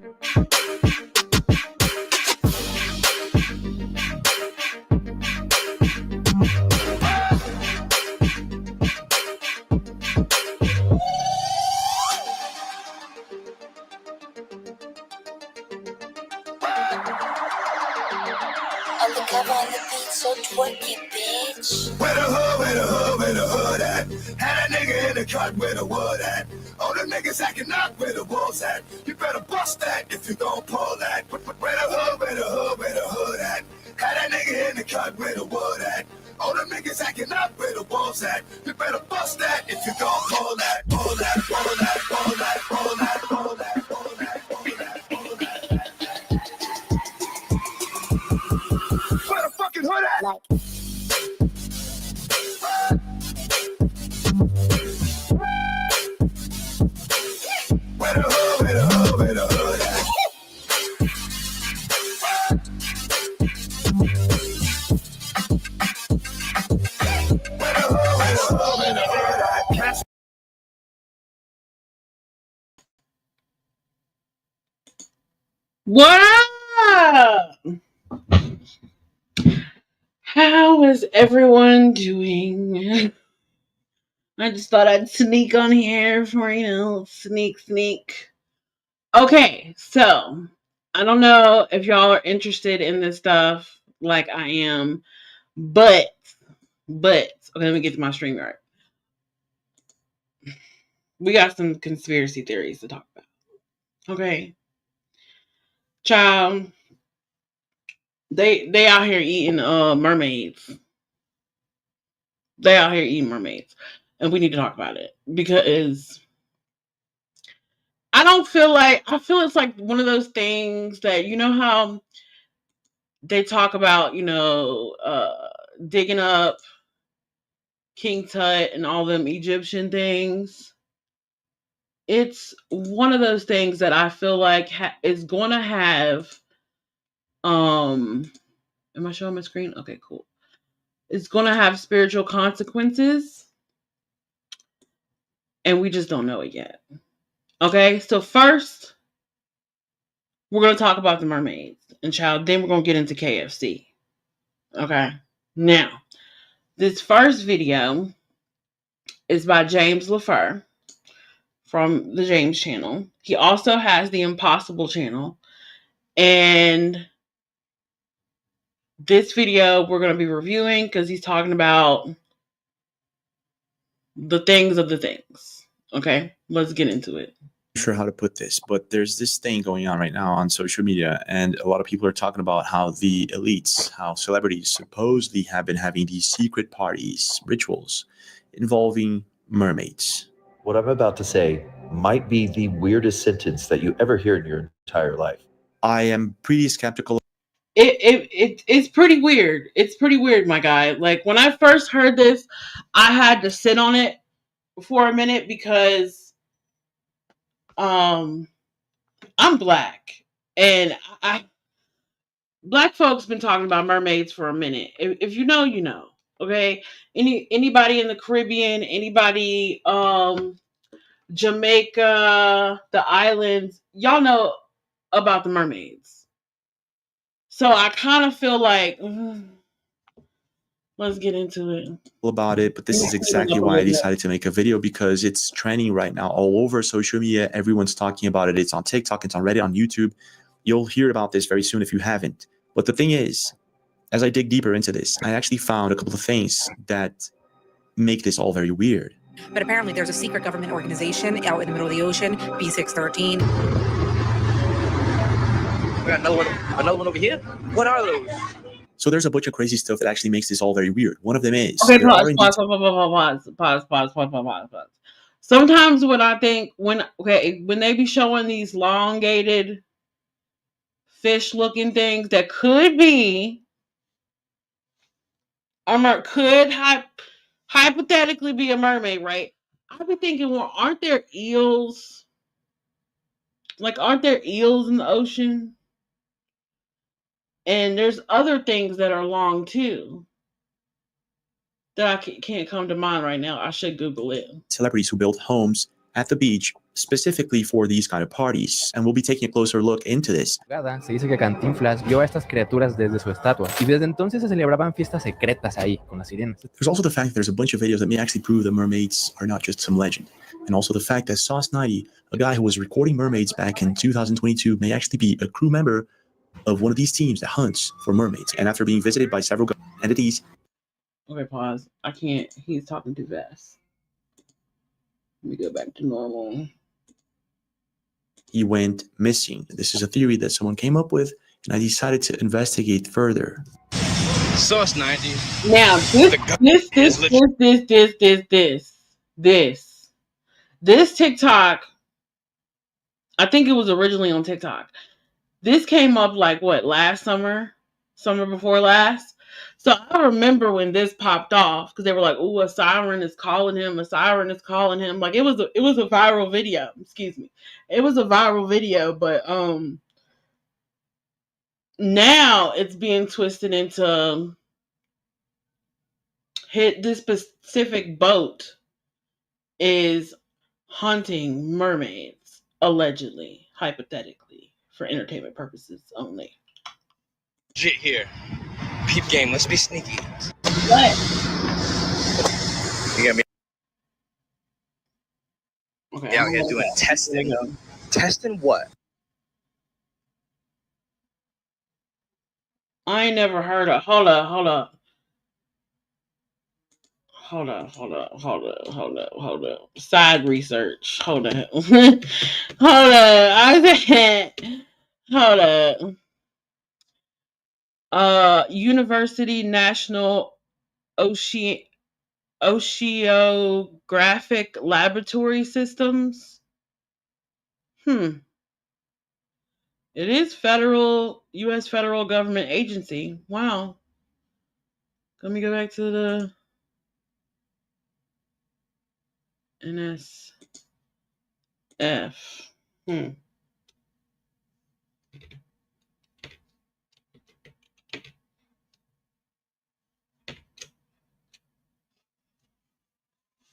Undercover on the beat, so twerky, bitch. Where the hood, where the hood, where the hood at? Had a nigga in the cut where the wood at. All the niggas acting up where the wolves at. You better bust that if you gon' pull that. Where the hood, where the hood, where the hood at? Had a nigga in the cut where the wood at. All the niggas acting up where the wolves at. You better bust that if you gon' pull that, pull that, pull that, pull that, pull that, pull that, pull that, pull that, pull that. Where the fucking hood at? Like, where the hood, where the hood, where the hood at? Where the hood, where the hood, where the hood at? What up? How is everyone doing? I just thought I'd sneak on here for, sneak. Okay, so I don't know if y'all are interested in this stuff like I am, but, okay, let me get to my StreamYard. We got some conspiracy theories to talk about. Okay. Child, they out here eating mermaids. They out here eating mermaids. And we need to talk about it because I feel it's like one of those things that, you know how they talk about, digging up King Tut and all them Egyptian things. It's one of those things that I feel like is going to have, am I showing my screen? Okay, cool. It's going to have spiritual consequences. And we just don't know it yet. Okay, so first, we're going to talk about the mermaids. And child, then we're going to get into KFC. Okay, now, this first video is by James LaFur from the James channel. He also has the Impossible channel. And this video we're going to be reviewing because he's talking about the things of the things. Okay, let's get into it. Sure how to put this, but there's this thing going on right now on social media, and a lot of people are talking about how the elites, how celebrities supposedly have been having these secret parties, rituals involving mermaids. What I'm about to say might be the weirdest sentence that you ever hear in your entire life. I am pretty skeptical. It's pretty weird. It's pretty weird, my guy. Like, when I first heard this, I had to sit on it for a minute because I'm black, and black folks been talking about mermaids for a minute. If you know, you know. Okay, anybody in the Caribbean, anybody Jamaica, the islands, y'all know about the mermaids. So I kind of feel like let's get into it. About it, but this is exactly why I decided to make a video, because it's trending right now all over social media. Everyone's talking about it. It's on TikTok, it's on Reddit, on YouTube. You'll hear about this very soon if you haven't. But the thing is, as I dig deeper into this, I actually found a couple of things that make this all very weird. But apparently there's a secret government organization out in the middle of the ocean, B613. We got another one over here. What are those? So there's a bunch of crazy stuff that actually makes this all very weird. One of them is... Okay, pause. Sometimes when I think, when they be showing these elongated fish-looking things that could be, could hypothetically be a mermaid, right? I've been thinking, well, aren't there eels? Like, aren't there eels in the ocean? And there's other things that are long too that I can't come to mind right now. I should Google it. Celebrities who build homes at the beach specifically for these kind of parties. And we'll be taking a closer look into this. Se dice que Cantinflas vio a estas criaturas desde su estatua y desde entonces se celebraban fiestas secretas ahí con las sirenas. There's also the fact that there's a bunch of videos that may actually prove that mermaids are not just some legend. And also the fact that Sauce 90, a guy who was recording mermaids back in 2022, may actually be a crew member of one of these teams that hunts for mermaids. And after being visited by several entities. Okay, pause. I can't. He's talking too fast. Let me go back to normal. He went missing. This is a theory that someone came up with, and I decided to investigate further. Source 90. Now, this TikTok, I think it was originally on TikTok. This came up like what, last summer before last. So I remember when this popped off because they were like, "Ooh, a siren is calling him. A siren is calling him." Like it was a viral video. Excuse me, it was a viral video, but now it's being twisted into this specific boat is hunting mermaids, allegedly, hypothetically, for entertainment purposes only. Shit here. Peep game. Let's be sneaky. What? You got me. Okay. Down here doing testing. Testing what? I ain't never heard of. Hold up. Side research. Hold up. I said, hold up. University National Oceanographic Laboratory Systems. It is U.S. federal government agency. Wow. Let me go back to the NSF.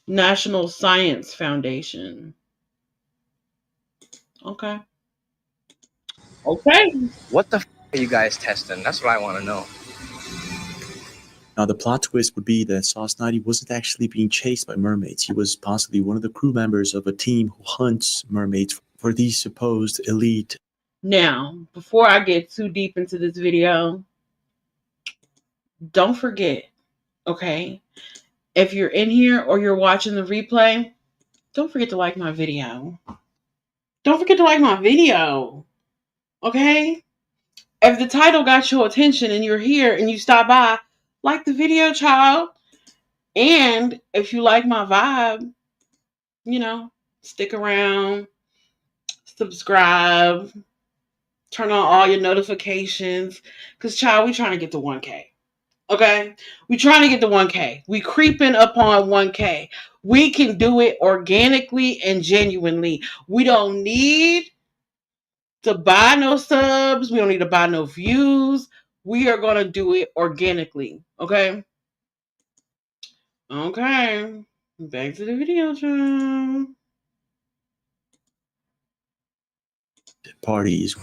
National Science Foundation. Okay. What the are you guys testing? That's what I want to know. Now, the plot twist would be that Sauce 90 wasn't actually being chased by mermaids. He was possibly one of the crew members of a team who hunts mermaids for these supposed elite. Now, before I get too deep into this video, don't forget, okay? If you're in here or you're watching the replay, don't forget to like my video. Okay? If the title got your attention and you're here and you stop by, like the video, child. And if you like my vibe, stick around, subscribe, turn on all your notifications. Because, child, we trying to get to 1K. Okay? We trying to get to 1K. We creeping upon 1K. We can do it organically and genuinely. We don't need to buy no subs. We don't need to buy no views. We are going to do it organically. Okay? Okay. Back to the video, child. Parties.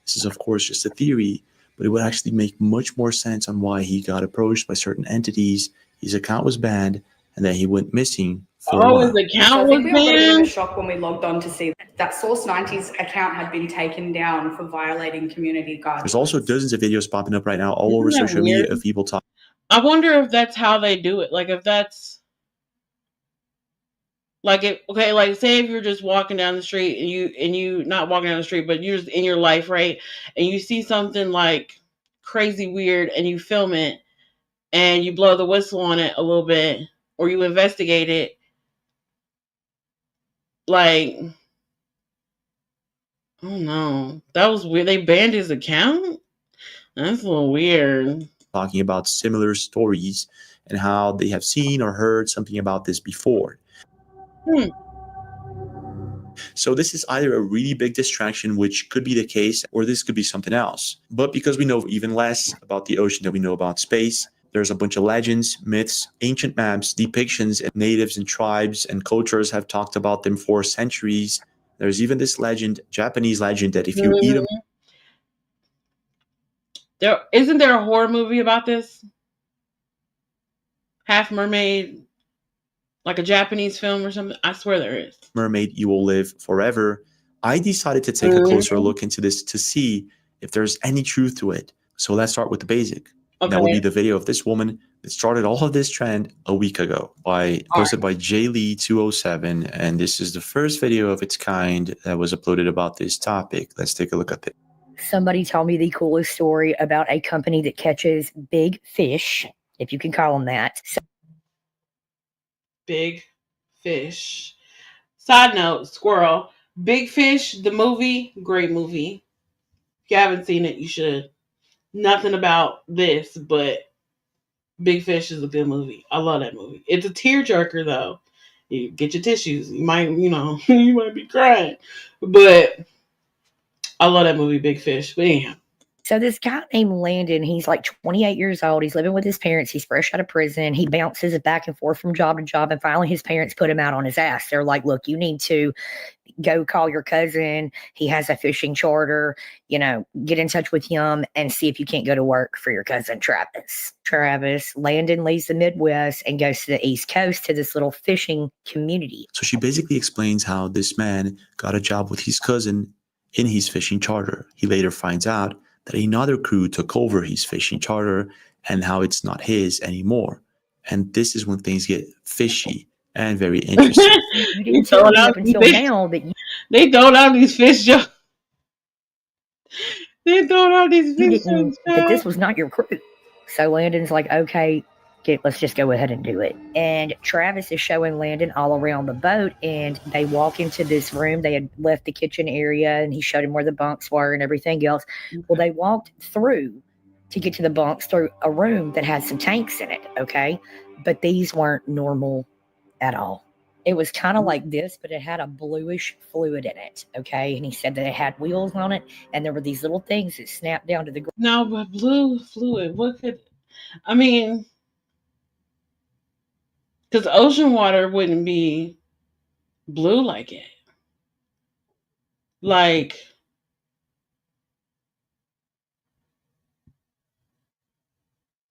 This is, of course, just a theory, but it would actually make much more sense on why he got approached by certain entities. His account was banned, and then he went missing for a while. His account was we were a bit of a banned? shock when we logged on to see that Source 90's account had been taken down for violating community guidelines. There's also dozens of videos popping up right now all over social media of people talking. I wonder if that's how they do it. Like, if that's... Like, say if you're just walking down the street and you not walking down the street, but you're just in your life, right? And you see something like crazy weird and you film it and you blow the whistle on it a little bit or you investigate it. Like, I don't know. That was weird. They banned his account? That's a little weird. Talking about similar stories and how they have seen or heard something about this before. So this is either a really big distraction, which could be the case, or this could be something else. But because we know even less about the ocean than we know about space, There's a bunch of legends, myths, ancient maps, depictions, and natives and tribes and cultures have talked about them for centuries. There's even this legend, Japanese legend, that if you eat them, isn't there a horror movie about this? Half Mermaid, like a Japanese film or something? I swear there is. mermaid, you will live forever. I decided to take a closer look into this to see if there's any truth to it. So let's start with the basic. Okay. That would be the video of this woman that started all of this trend a week ago, posted by JLee207, and this is the first video of its kind that was uploaded about this topic. Let's take a look at it. Somebody told me the coolest story about a company that catches big fish, if you can call them that. Big fish. Side note, squirrel. Big Fish, the movie, great movie. If you haven't seen it, you should. Nothing about this, but Big Fish is a good movie. I love that movie. It's a tearjerker, though. You get your tissues. You might, you might be crying. But I love that movie, Big Fish. But anyhow. So this guy named Landon, he's like 28 years old. He's living with his parents. He's fresh out of prison. He bounces back and forth from job to job. And finally, his parents put him out on his ass. They're like, look, you need to go call your cousin. He has a fishing charter. Get in touch with him and see if you can't go to work for your cousin, Travis. Landon leaves the Midwest and goes to the East Coast to this little fishing community. So she basically explains how this man got a job with his cousin in his fishing charter. He later finds out that another crew took over his fishing charter and how it's not his anymore. And this is when things get fishy and very interesting. You didn't tell me up until now that they throwed out these fish jokes. They throwed out these fish jokes. That this was not your crew. So Landon's like, okay, let's just go ahead and do it. And Travis is showing Landon all around the boat, and they walk into this room. They had left the kitchen area, and he showed him where the bunks were and everything else. Okay. Well, they walked through to get to the bunks through a room that had some tanks in it, okay? But these weren't normal at all. It was kind of like this, but it had a bluish fluid in it, okay? And he said that it had wheels on it, and there were these little things that snapped down to the ground. No, but blue fluid, because ocean water wouldn't be blue like it. Like,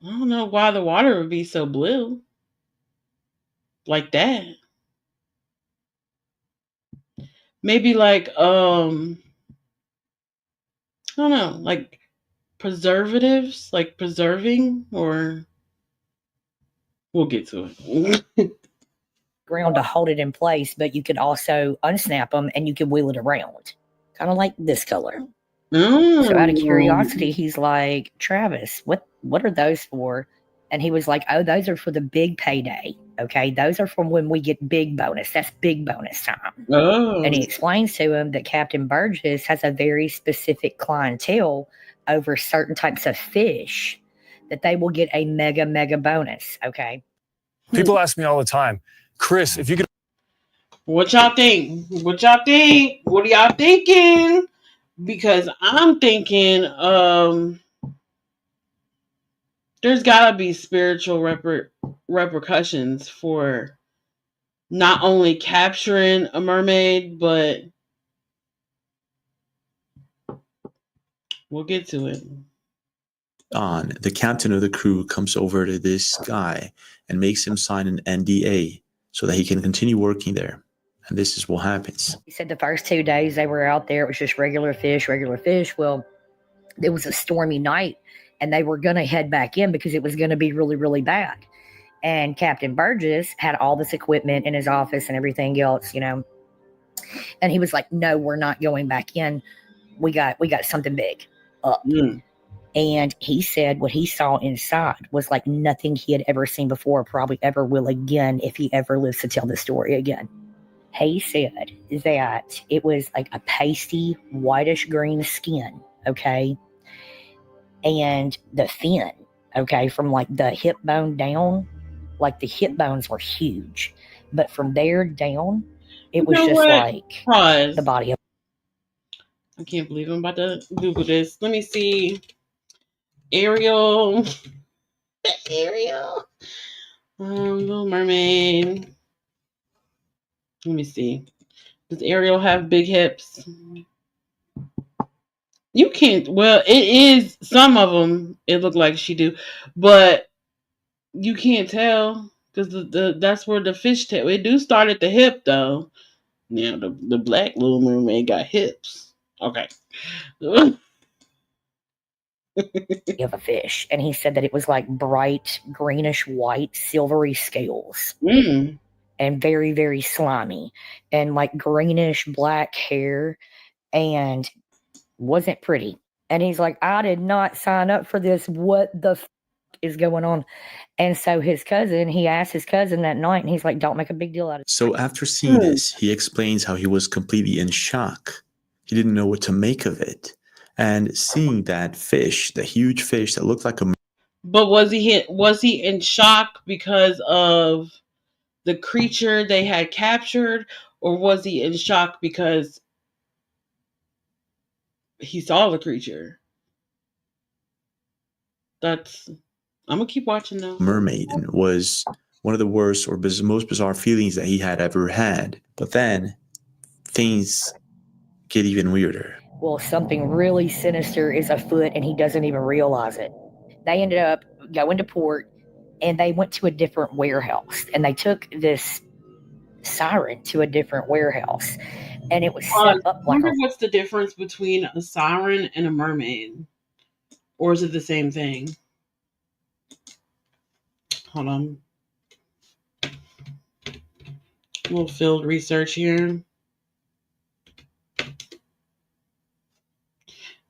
I don't know why the water would be so blue. Like that. Maybe like, I don't know, like preservatives, like preserving, or we'll get to it. Ground to hold it in place, but you could also unsnap them and you could wheel it around, kind of like this color. So out of curiosity, he's like, Travis, what are those for? And he was like, oh, those are for the big payday. Okay, those are from when we get big bonus. That's big bonus time. And he explains to him that Captain Burgess has a very specific clientele over certain types of fish that they will get a mega, mega bonus. Okay. People ask me all the time, Chris, if you could. What y'all think? What y'all think? What are y'all thinking? Because I'm thinking, there's gotta be spiritual repercussions for not only capturing a mermaid, but we'll get to it. The captain of the crew comes over to this guy and makes him sign an NDA so that he can continue working there. And this is what happens. He said the first 2 days they were out there, it was just regular fish. Well, it was a stormy night, and they were going to head back in because it was going to be really, really bad. And Captain Burgess had all this equipment in his office and everything else, And he was like, no, we're not going back in. We got something big up. And he said what he saw inside was like nothing he had ever seen before, probably ever will again if he ever lives to tell the story again. He said that it was like a pasty, whitish green skin, okay? And the fin, okay, from like the hip bone down, like the hip bones were huge. But from there down, it was just like the body of. I can't believe I'm about to Google this. Let me see. Ariel Ariel. Little Mermaid. Let me see. Does Ariel have big hips? You can't. Well, it is some of them. It look like she do, but you can't tell because that's where the fishtail. It do start at the hip though. Now the black Little Mermaid got hips. Okay. Of a fish, and he said that it was like bright greenish white silvery scales and very very slimy and like greenish black hair and wasn't pretty. And he's like, I did not sign up for this. What the is going on? And so he asked his cousin that night, and he's like, don't make a big deal out of it. So after seeing this, he explains how he was completely in shock. He didn't know what to make of it. And seeing that fish, the huge fish that looked like a... But was he in shock because of the creature they had captured, or was he in shock because he saw the creature? I'm gonna keep watching though. Mermaid was one of the worst or most bizarre feelings that he had ever had. But then things get even weirder. Well, something really sinister is afoot, and he doesn't even realize it. They ended up going to port, and they went to a different warehouse, and they took this siren to a different warehouse, and it was set up like. What's the difference between a siren and a mermaid, or is it the same thing? Hold on, a little field research here.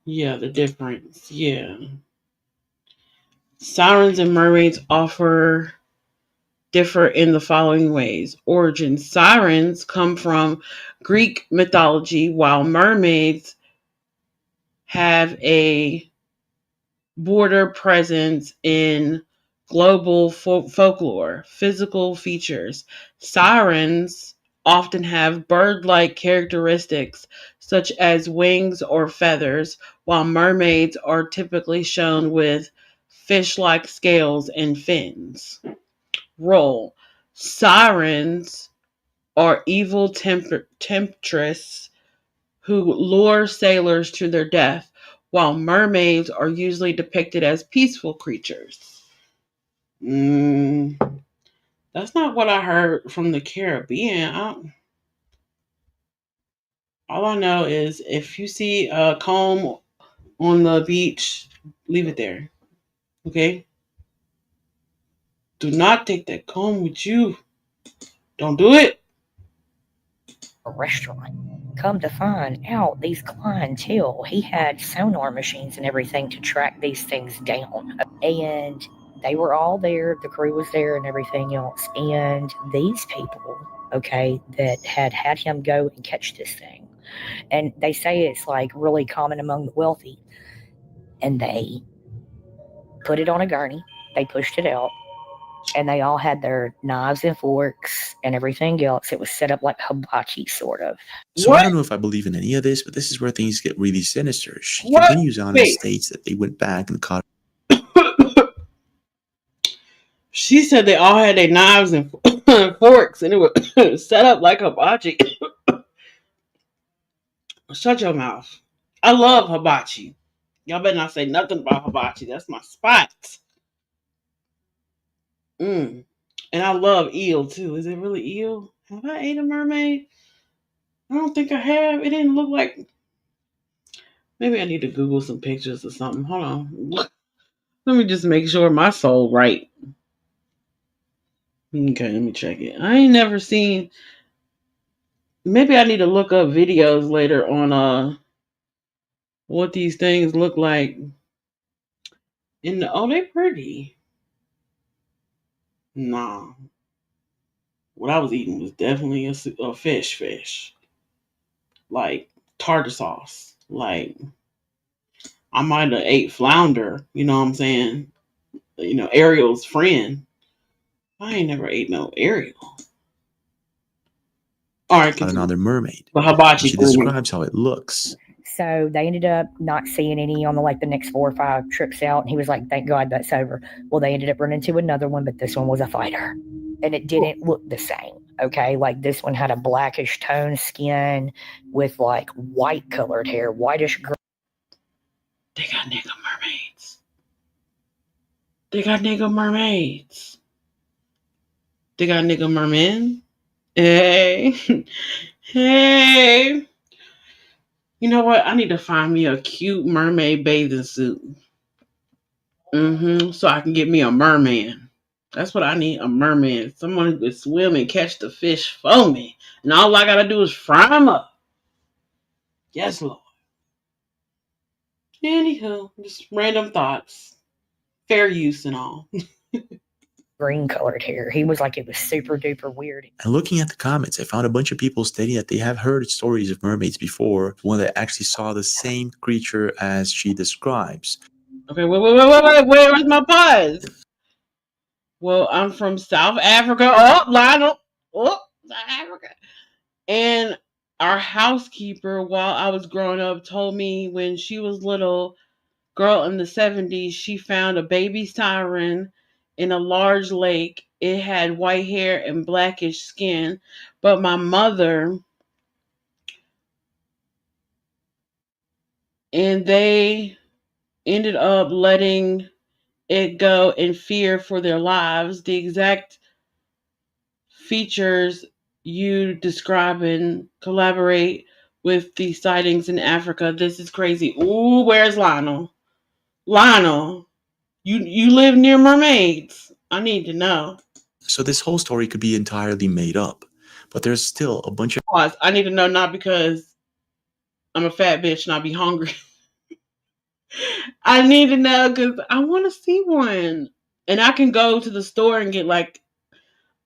Yeah, the difference. Yeah. Sirens and mermaids differ in the following ways. Origin. Sirens come from Greek mythology, while mermaids have a border presence in global folklore. Physical features. Sirens often have bird-like characteristics such as wings or feathers, while mermaids are typically shown with fish-like scales and fins. Role. Sirens are evil temptress who lure sailors to their death, while mermaids are usually depicted as peaceful creatures. That's not what I heard from the Caribbean. All I know is if you see a comb on the beach, leave it there. Okay? Do not take that comb with you. Don't do it. A restaurant. Come to find out, these clientele, he had sonar machines and everything to track these things down. And they were all there, the crew was there and everything else. And these people, okay, that had him go and catch this thing. And they say it's like really common among the wealthy. And they put it on a gurney, they pushed it out, and they all had their knives and forks and everything else. It was set up like hibachi, sort of. So I don't know if I believe in any of this, but this is where things get really sinister. She continues on and states that they went back and caught. She said they all had their knives and forks, and it was set up like hibachi. Shut your mouth. I love hibachi. Y'all better not say nothing about hibachi. That's my spot. And I love eel too. Is it really eel? Have I ate a mermaid? I don't think I have. It didn't look like. Maybe I need to Google some pictures or something. Hold on. Let me just make sure my soul right. Okay, let me check it. I ain't never seen. Maybe I need to look up videos later on what these things look like. Oh, they're pretty. Nah. What I was eating was definitely a fish. Like tartar sauce. Like I might have ate flounder, you know what I'm saying? You know, Ariel's friend. I ain't never ate no Ariel. All right, another mermaid. The hibachi. She describes how it looks. So they ended up not seeing any on the next 4 or 5 trips out. And he was like, thank God that's over. Well, they ended up running into another one, but this one was a fighter. And it didn't look the same. Okay. Like this one had a blackish tone skin with like white colored hair, whitish gray. They got nigga mermaids. They got nigga mermaids. They got nigga mermen. Hey. Hey. You know what? I need to find me a cute mermaid bathing suit. So I can get me a merman. That's what I need, a merman. Someone who could swim and catch the fish for me. And all I gotta do is fry them up. Yes, Lord. Anywho, just random thoughts. Fair use and all. Green colored hair. He was like, it was super duper weird. And looking at the comments, I found a bunch of people stating that they have heard stories of mermaids before, one that actually saw the same creature as she describes. Okay, wait, where's my pause? Well, I'm from South Africa. Oh, Lionel. Oh, South Africa. And our housekeeper, while I was growing up, told me when she was little, girl in the 70s, she found a baby siren in a large lake. It had white hair and blackish skin. But my mother and they ended up letting it go in fear for their lives. The exact features you describe and collaborate with the sightings in Africa. This is crazy. Ooh, where's Lionel? Lionel, you live near mermaids. I need to know. So this whole story could be entirely made up, but there's still a bunch of... Pause. I need to know, not because I'm a fat bitch and I'll be hungry. I need to know because I want to see one. And I can go to the store and get like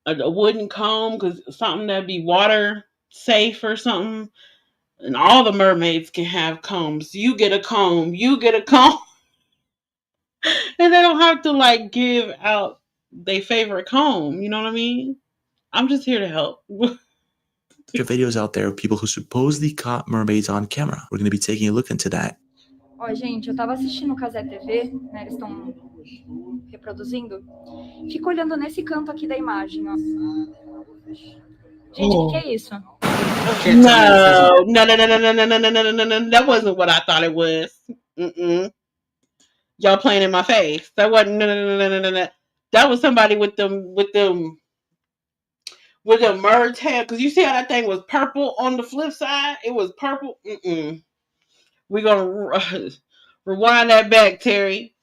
a wooden comb, because something that'd be water safe or something. And all the mermaids can have combs. You get a comb. You get a comb. And they don't have to like give out their favorite comb. You know what I mean? I'm just here to help. videos out there of people who supposedly caught mermaids on camera. We're going to be taking a look into that. Ó, gente, eu tava assistindo o Casé TV, né? Eles estão reproduzindo. Fica olhando nesse canto aqui da imagem, ó. Gente, o que é isso? No. That wasn't what I thought it was. Y'all playing in my face. That wasn't no. That was somebody with them merged hair. Because you see how that thing was purple on the flip side? It was purple. We're going to rewind that back, Terry.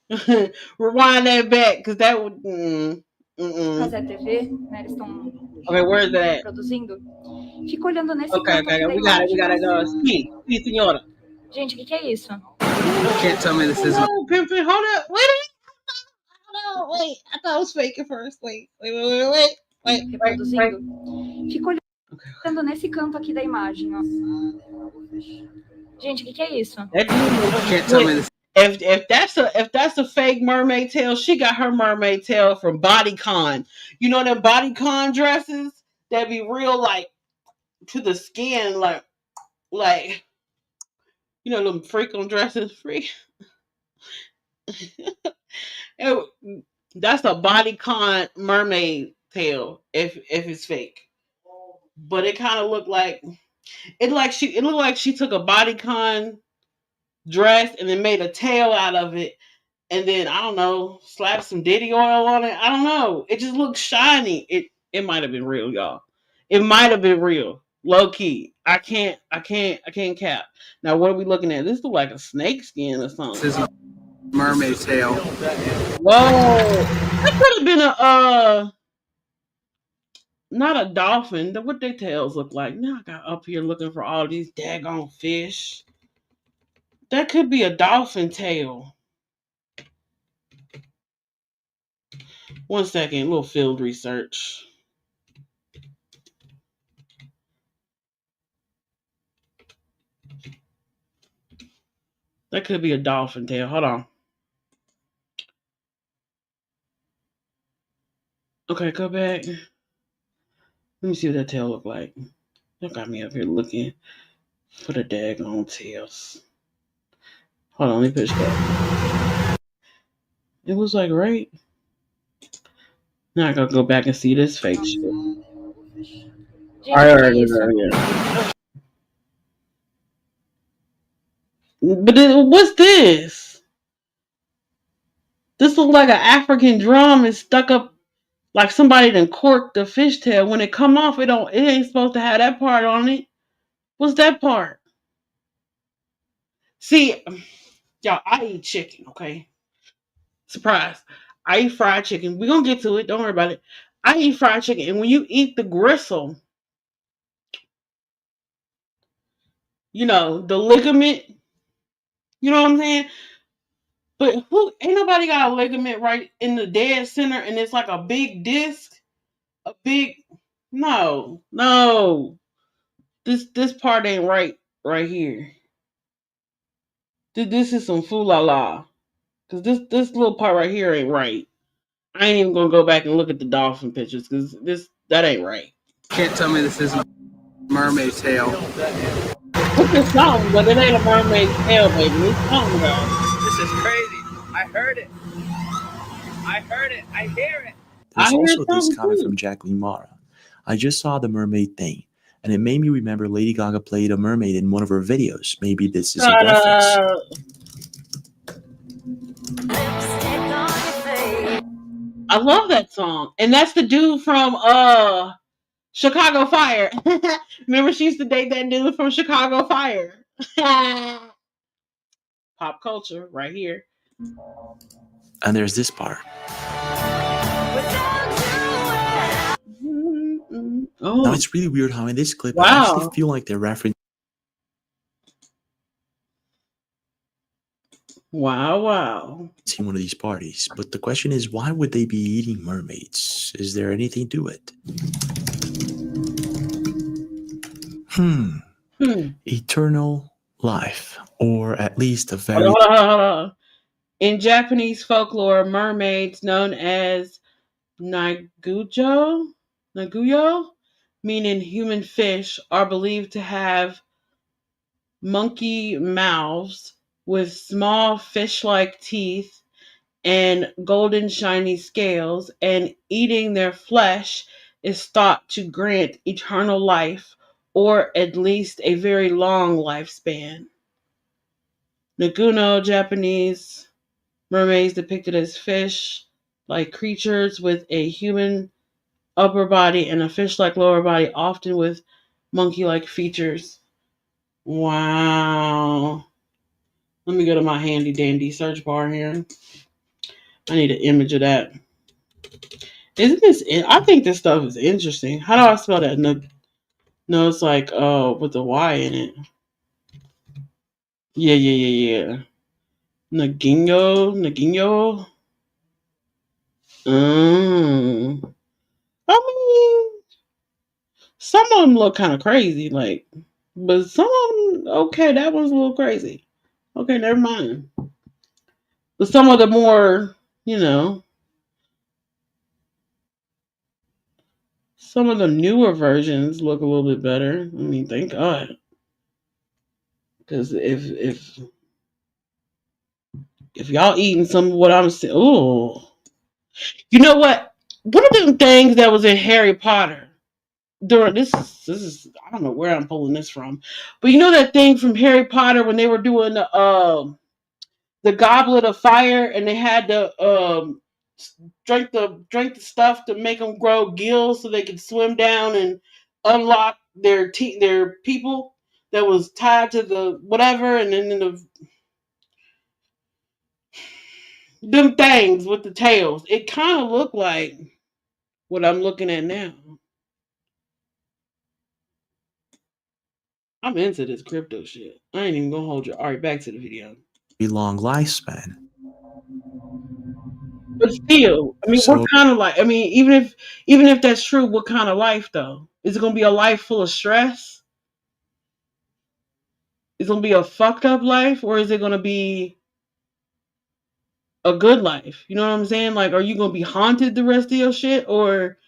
Rewind that back, because that would... Casé TV, né? Eles estão where's that? Reproduzindo. Fica olhando nesse Okay, canto aqui da we imagem. got it. Speak, senora. Gente, o que é isso? Can't tell me this is... Pimpin', hold up. Wait. I thought I was faking first. Wait. Reproduzindo. Fica olhando nesse canto aqui da imagem, ó. Gente, o que é isso? Can't tell me this. If that's a fake mermaid tail, she got her mermaid tail from Bodycon. You know them Bodycon dresses that be real like to the skin, like you know them freakum dresses, freak. That's a Bodycon mermaid tail if it's fake. But it kind of looked like it looked like she took a Bodycon dress and then made a tail out of it, and then I don't know, slapped some Diddy oil on it. I don't know. It just looked shiny. It might have been real, y'all. It might have been real. Low key. I can't cap. Now what are we looking at? This look like a snake skin or something. This is a mermaid tail. Whoa. That could have been a not a dolphin. What their tails look like. Now I got up here looking for all these daggone fish. That could be a dolphin tail. One second, a little field research. That could be a dolphin tail. Hold on. Okay, go back. Let me see what that tail look like. That got me up here looking for the daggone tails. Hold on, let me push that. It was like right. Now I gotta go back and see this fake shit. I already know, yeah. But what's this? This looks like an African drum is stuck up like somebody done corked the fishtail. When it come off, it ain't supposed to have that part on it. What's that part? See, y'all, I eat chicken, okay? Surprise. I eat fried chicken. We're gonna get to it, don't worry about it. I eat fried chicken, and when you eat the gristle, the ligament, you know what I'm saying? But ain't nobody got a ligament right in the dead center, and it's like a big disc, a big no. This part ain't right here. This is some foo la la. Cause this little part right here ain't right. I ain't even gonna go back and look at the dolphin pictures because that ain't right. Can't tell me this isn't a mermaid's tail. It's something, but it ain't a mermaid's tail, baby. It's something though. This is crazy. I heard it. I hear it. There's I hear also this something comment too. from Jacqueline Mara. I just saw the mermaid thing, and it made me remember Lady Gaga played a mermaid in one of her videos. Maybe this is a reference. I love that song. And that's the dude from Chicago Fire. Remember she used to date that dude from Chicago Fire. Pop culture right here. And there's this part. Oh. Now it's really weird how in this clip I actually feel like they're referencing. Wow. One of these parties. But the question is, why would they be eating mermaids? Is there anything to it? Eternal life, or at least a very... Hold on. In Japanese folklore, mermaids known as Naguyo, meaning human fish, are believed to have monkey mouths with small fish-like teeth and golden shiny scales, and eating their flesh is thought to grant eternal life or at least a very long lifespan. Naguno, Japanese mermaids depicted as fish-like creatures with a human upper body and a fish-like lower body, often with monkey-like features. Wow. Let me go to my handy dandy search bar here. I need an image of that. Isn't this? I think this stuff is interesting. How do I spell that? No, it's like with the Y in it. Yeah. Nagingo. I mean, some of them look kind of crazy, but some of them, okay, that one's a little crazy. Okay, never mind. But some of the more, some of the newer versions look a little bit better. I mean, thank God. Because if y'all eating some of what I'm saying, oh, you know what? One of them things that was in Harry Potter during this is I don't know where I'm pulling this from, but you know that thing from Harry Potter when they were doing the Goblet of Fire and they had to drink the stuff to make them grow gills so they could swim down and unlock their people that was tied to the whatever, and then them things with the tails. It kind of looked like what I'm looking at now. I'm into this crypto shit. I ain't even gonna hold you. All right, back to the video. long lifespan. But still, I mean, what kind of life? I mean, even if that's true, what kind of life though? Is it gonna be a life full of stress? Is it gonna be a fucked up life, or is it gonna be a good life? You know what I'm saying? Like, are you gonna be haunted the rest of your shit, or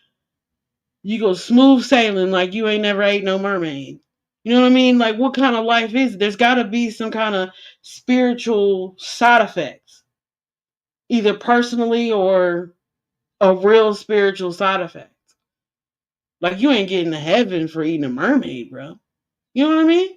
you go smooth sailing like you ain't never ate no mermaid? You know what I mean? Like, what kind of life is it? There's got to be some kind of spiritual side effects, either personally or a real spiritual side effect. Like, you ain't getting to heaven for eating a mermaid, bro. You know what I mean?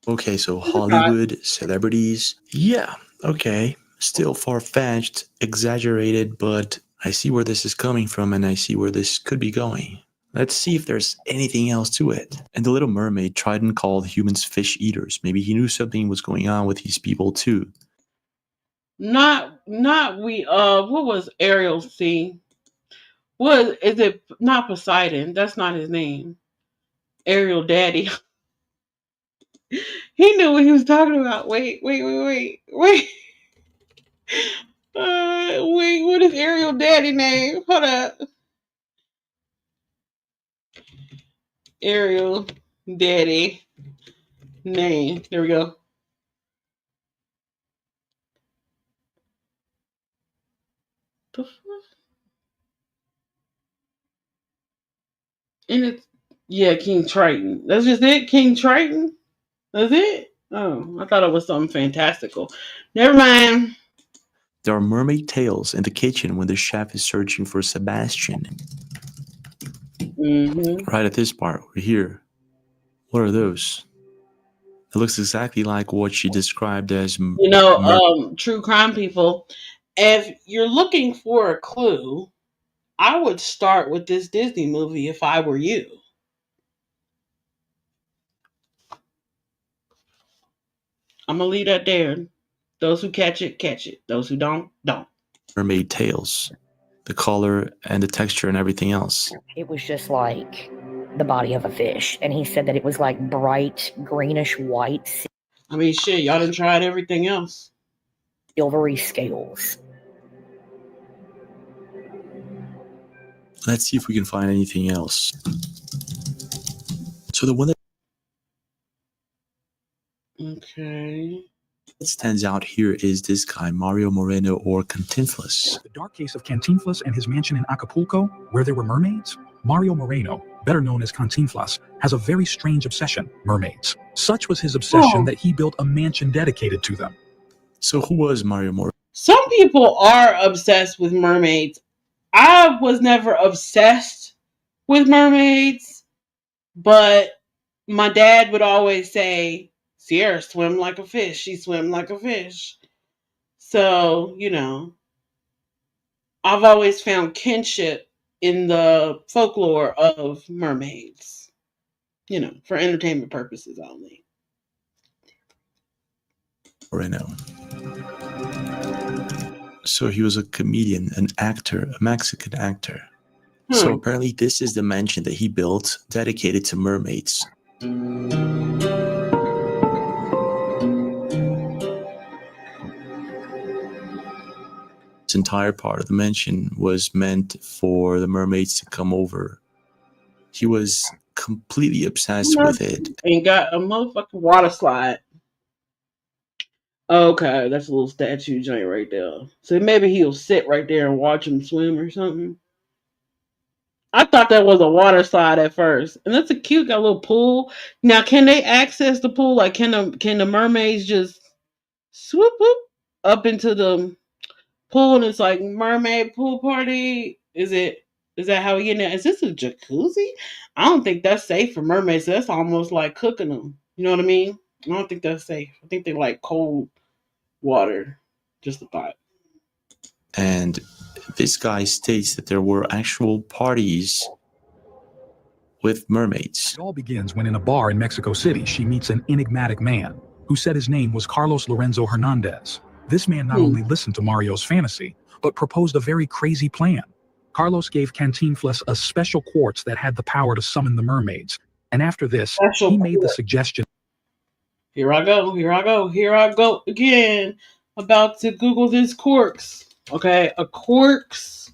Okay, so Hollywood, celebrities. Yeah, okay. Still far-fetched, exaggerated, but I see where this is coming from and I see where this could be going. Let's see if there's anything else to it. And the Little Mermaid tried and called humans fish eaters. Maybe he knew something was going on with these people too. Not what was Ariel C? What is it? Not Poseidon. That's not his name. Ariel Daddy. He knew what he was talking about. Wait. Wait, what is Ariel Daddy name? Hold up. Ariel Daddy name. There we go. And it's, yeah, King Triton. That's just it? King Triton? That's it? Oh, I thought it was something fantastical. Never mind. There are mermaid tails in the kitchen when the chef is searching for Sebastian. Mm-hmm. Right at this part, we're here. What are those? It looks exactly like what she described as True crime people, if you're looking for a clue, I would start with this Disney movie if I were you. I'm gonna leave that there. Those who catch it, catch it. Those who don't, don't. mermaid tails. The color and the texture and everything else. It was just like the body of a fish. And he said that it was like bright greenish white, I mean, shit, y'all done tried everything else. silvery scales. Let's see if we can find anything else. So the one that Okay. stands out here is this guy, Mario Moreno or Cantinflas. The dark case of Cantinflas and his mansion in Acapulco, where there were mermaids. Mario Moreno, better known as Cantinflas, has a very strange obsession, mermaids. Such was his obsession that he built a mansion dedicated to them. So who was Mario Moreno? Some people are obsessed with mermaids. I was never obsessed with mermaids, but my dad would always say, Sierra swim like a fish. She swim like a fish. So, I've always found kinship in the folklore of mermaids, for entertainment purposes only. Moreno. So he was a comedian, an actor, a Mexican actor. So apparently this is the mansion that he built dedicated to mermaids. This entire part of the mansion was meant for the mermaids to come over. He was completely obsessed with it. And got a motherfucking water slide. Okay, that's a little statue joint right there. So maybe he'll sit right there and watch him swim or something. I thought that was a water slide at first, and that's a cute, got a little pool. Now, can they access the pool? Like, can the mermaids just swoop whoop up into the pool, and it's like mermaid pool party? Is that how we get in there? Is this a jacuzzi? I don't think that's safe for mermaids. That's almost like cooking them. You know what I mean? I don't think that's safe. I think they like cold water. Just a thought. And this guy states that there were actual parties with mermaids. It all begins when in a bar in Mexico City, she meets an enigmatic man who said his name was Carlos Lorenzo Hernandez. This man not only listened to Mario's fantasy, but proposed a very crazy plan. Carlos gave Cantinflas a special quartz that had the power to summon the mermaids. And after this, he made the suggestion. Here I go again. About to Google this quartz. Okay, a quartz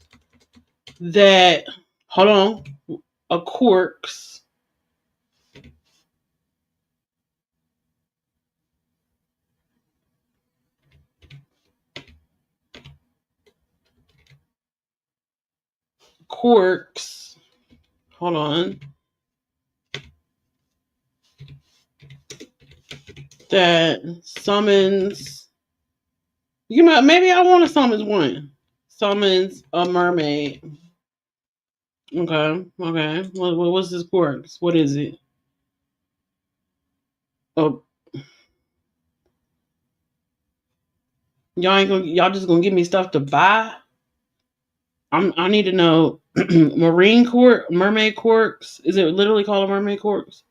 that, hold on, a quartz hold on. that summons. You know, maybe I want to summons one. Summons a mermaid. Okay. What's this quirks? What is it? Oh, y'all just gonna give me stuff to buy? I need to know. Mermaid quirks. Is it literally called a mermaid quirks?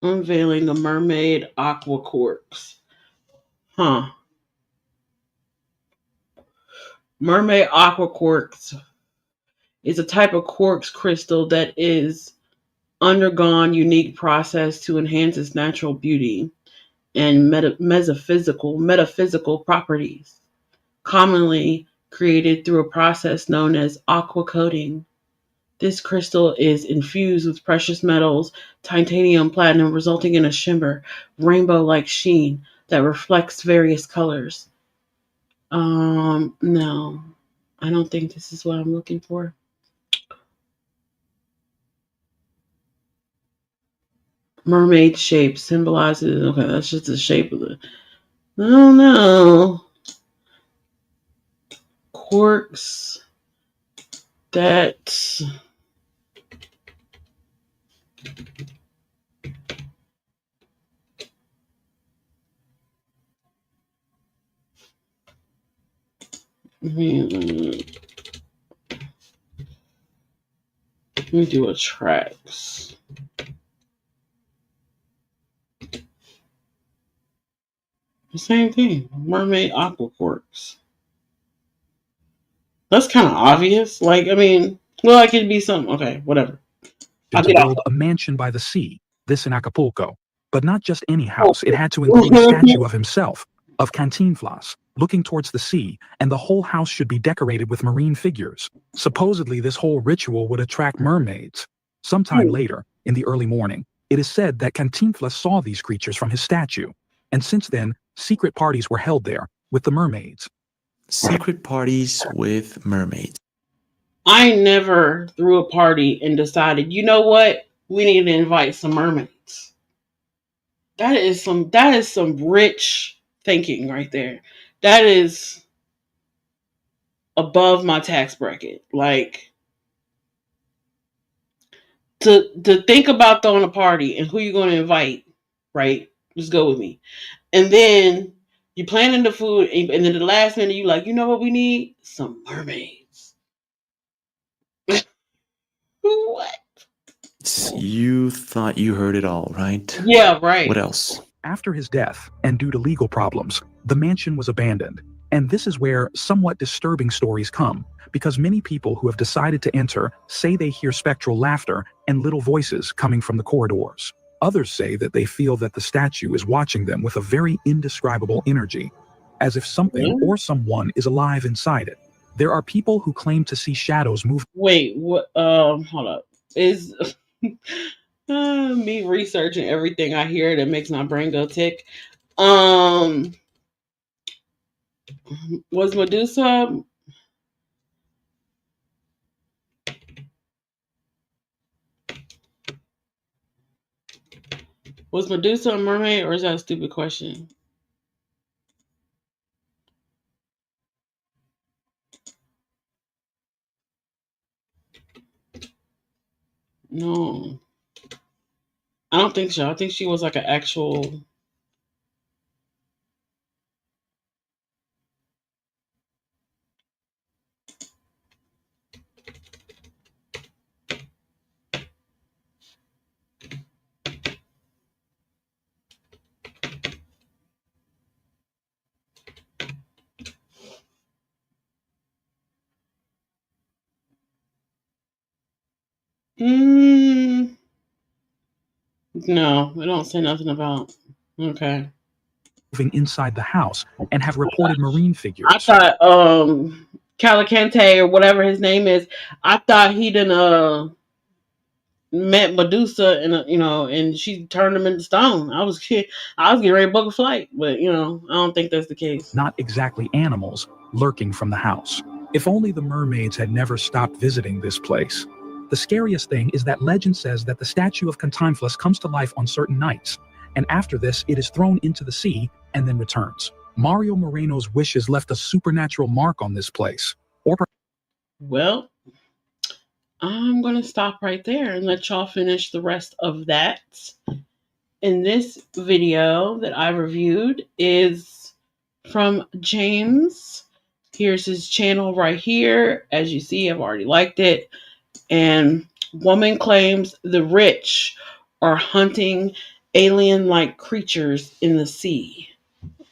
Unveiling the mermaid aqua quirks. Huh. Mermaid aqua quartz is a type of quartz crystal that is undergone unique process to enhance its natural beauty and metaphysical properties, commonly created through a process known as aqua coating. This crystal is infused with precious metals, titanium, platinum, resulting in a shimmer, rainbow-like sheen that reflects various colors. No. I don't think this is what I'm looking for. Mermaid shape symbolizes, okay, that's just the shape of the, I don't know. Quirks that let me do a tracks. The same thing. Mermaid aqua quirks. That's kind of obvious. Like, I mean, well, it could be something. Okay, whatever. To build a mansion by the sea, this in Acapulco. But not just any house. It had to include a statue of himself, of Cantinflas, looking towards the sea, and the whole house should be decorated with marine figures. Supposedly, this whole ritual would attract mermaids. Sometime later, in the early morning, it is said that Cantinflas saw these creatures from his statue. And since then, secret parties were held there with the mermaids. Secret parties with mermaids. I never threw a party and decided, you know what? We need to invite some mermaids. That is some rich thinking right there. That is above my tax bracket. Like, to think about throwing a party and who you're going to invite, right? Just go with me. And then you planning the food, and then the last minute you like, you know what we need? Some mermaids. What? You thought you heard it all, right? Yeah, right. What else? After his death, and due to legal problems, the mansion was abandoned. And this is where somewhat disturbing stories come, because many people who have decided to enter say they hear spectral laughter and little voices coming from the corridors. Others say that they feel that the statue is watching them with a very indescribable energy, as if something or someone is alive inside it. There are people who claim to see shadows move. Wait, what? Hold up. Is me researching everything I hear that makes my brain go tick. Was Medusa? Was Medusa a mermaid, or is that a stupid question? No. I don't think so. I think she was like an actual. No, I don't say nothing about. Okay. Moving inside the house and have reported marine figures. I thought Calicante or whatever his name is, I thought he didn't met Medusa and and she turned him into stone. I was getting ready to book a flight, but I don't think that's the case. Not exactly animals lurking from the house. If only the mermaids had never stopped visiting this place. The scariest thing is that legend says that the statue of Cantinflas comes to life on certain nights, and after this, it is thrown into the sea and then returns. Mario Moreno's wishes left a supernatural mark on this place. Well, I'm going to stop right there and let y'all finish the rest of that. And this video that I reviewed is from James. Here's his channel right here. As you see, I've already liked it. And woman claims the rich are hunting alien-like creatures in the sea,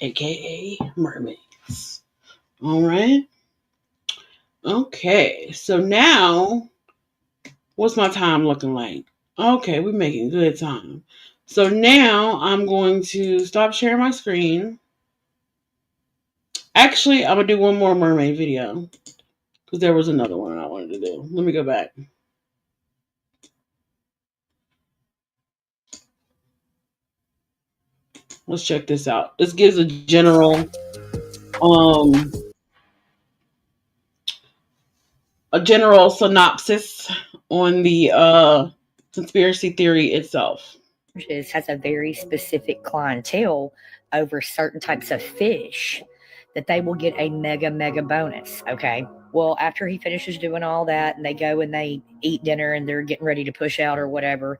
aka mermaids. All right. Okay, so now, what's my time looking like? Okay, we're making good time. So now I'm going to stop sharing my screen. Actually, I'm going to do one more mermaid video because there was another one I wanted to do. Let me go back. Let's check this out. This gives a general synopsis on the conspiracy theory itself. Has a very specific clientele over certain types of fish that they will get a mega bonus. Okay. Well, after he finishes doing all that and they go and they eat dinner and they're getting ready to push out or whatever.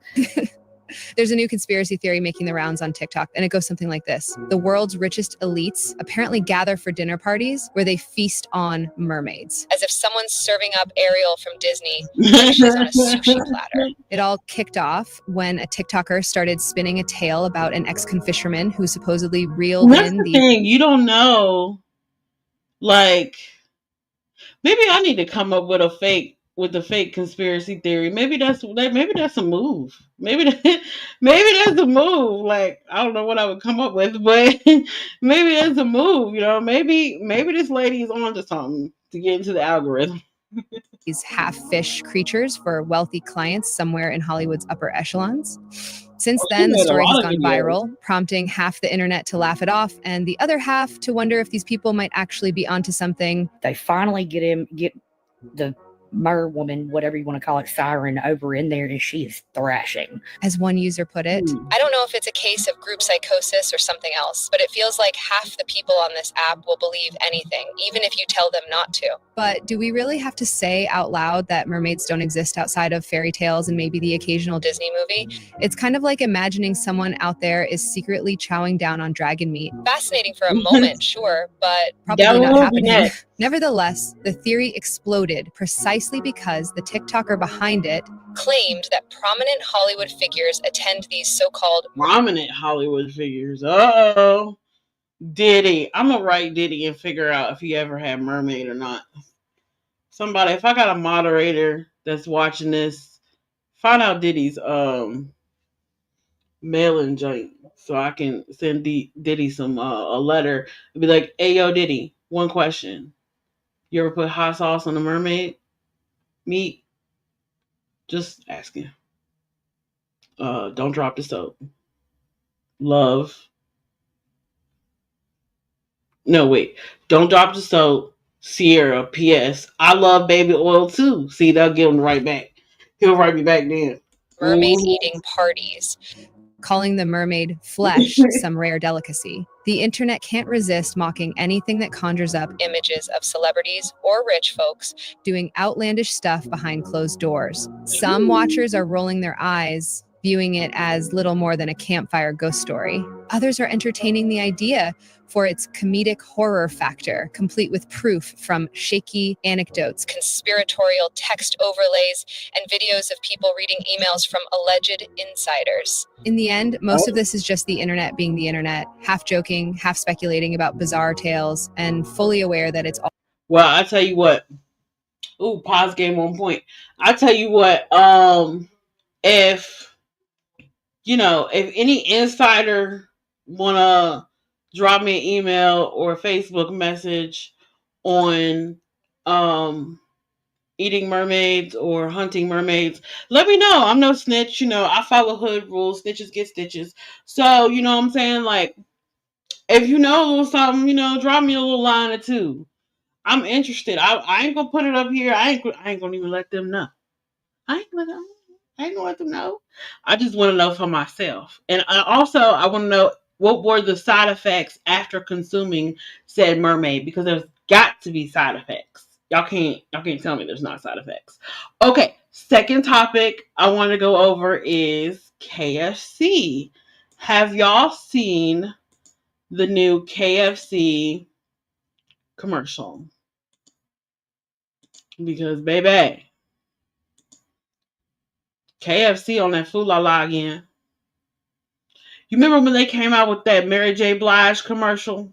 There's a new conspiracy theory making the rounds on TikTok, and it goes something like this. The world's richest elites apparently gather for dinner parties where they feast on mermaids, as if someone's serving up Ariel from Disney like she's on a sushi platter. It all kicked off when a TikToker started spinning a tale about an ex-con fisherman who supposedly reeled That's in the thing. You don't know. Like, maybe I need to come up with a fake conspiracy theory. Maybe that's a move. Maybe that's a move. Like, I don't know what I would come up with, but maybe that's a move. You know, maybe this lady is onto something to get into the algorithm. These half-fish creatures for wealthy clients somewhere in Hollywood's upper echelons. Since then, the story has gone viral, prompting half the internet to laugh it off and the other half to wonder if these people might actually be onto something. They finally get the mer woman, whatever you want to call it, siren, over in there, and she is thrashing. As one user put it, I don't know if it's a case of group psychosis or something else, but it feels like half the people on this app will believe anything, even if you tell them not to. But do we really have to say out loud that mermaids don't exist outside of fairy tales and maybe the occasional Disney movie? It's kind of like imagining someone out there is secretly chowing down on dragon meat. Fascinating for a moment, sure, but probably not happening. Nevertheless, the theory exploded precisely because the TikToker behind it claimed that prominent Hollywood figures attend these so-called prominent Hollywood figures. Uh-oh. Diddy. I'm gonna write Diddy and figure out if he ever had mermaid or not. Somebody, if I got a moderator that's watching this, find out Diddy's mailing joint so I can send Diddy some a letter and be like, "Hey, yo, Diddy, one question. You ever put hot sauce on a mermaid meat? Just asking. Don't drop the soap. Love. No, wait. Don't drop the soap. Sierra, P.S. I love baby oil too. See, they'll give him right back. He'll write me back then. mermaid eating parties, calling the mermaid flesh some rare delicacy. The internet can't resist mocking anything that conjures up images of celebrities or rich folks doing outlandish stuff behind closed doors. Some watchers are rolling their eyes, viewing it as little more than a campfire ghost story. Others are entertaining the idea for its comedic horror factor, complete with proof from shaky anecdotes, conspiratorial text overlays, and videos of people reading emails from alleged insiders. In the end, most of this is just the internet being the internet, half joking, half speculating about bizarre tales, and fully aware that it's all. Well, I tell you what. Ooh, pause game on point. I tell you what, if any insider wanna drop me an email or a Facebook message on eating mermaids or hunting mermaids, let me know. I'm no snitch, I follow hood rules. Snitches get stitches. So, you know what I'm saying? Like, if you know a little something, drop me a little line or two. I'm interested. I ain't gonna put it up here. I ain't gonna even let them know. I ain't gonna let them know. I just want to know for myself, and I want to know what were the side effects after consuming said mermaid, because there's got to be side effects. Y'all can't tell me there's not side effects. Okay, second topic I want to go over is KFC. Have y'all seen the new KFC commercial? Because baby, KFC on that food la la again. You remember when they came out with that Mary J. Blige commercial?